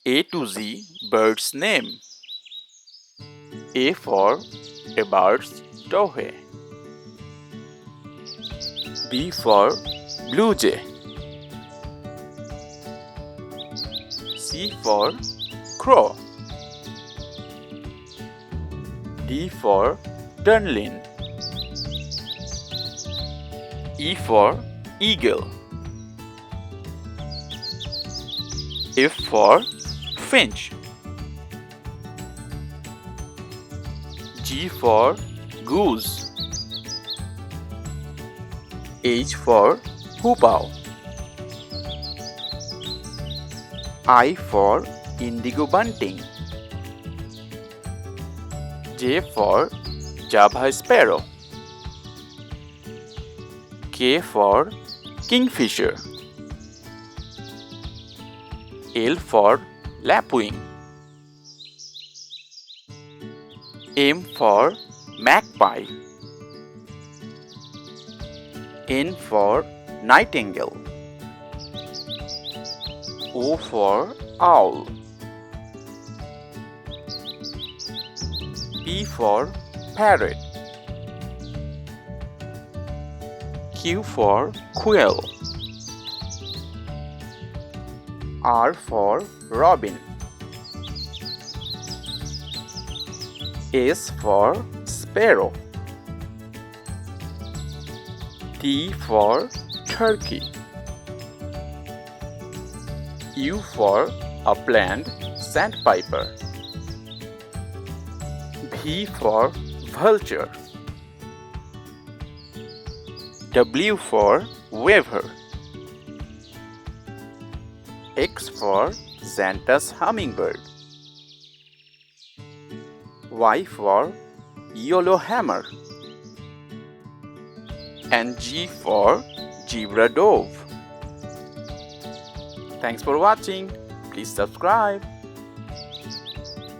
A to Z bird's name. A for ABERT'S TOWHEE. B for blue jay. C for crow. D for dunlin. E for eagle. F for finch. G for goose. H for hoop owl. I for indigo bunting. J for Java sparrow. K for kingfisher. L for lapwing. M for magpie. N for nightingale. O for owl. P for parrot. Q for quail. R for robin. S for sparrow. T for turkey. U for upland sandpiper. V for vulture. W for weaver. X for XANTUS hummingbird. Y for yellow hammer. And G for zebra dove. Thanks for watching. Please subscribe.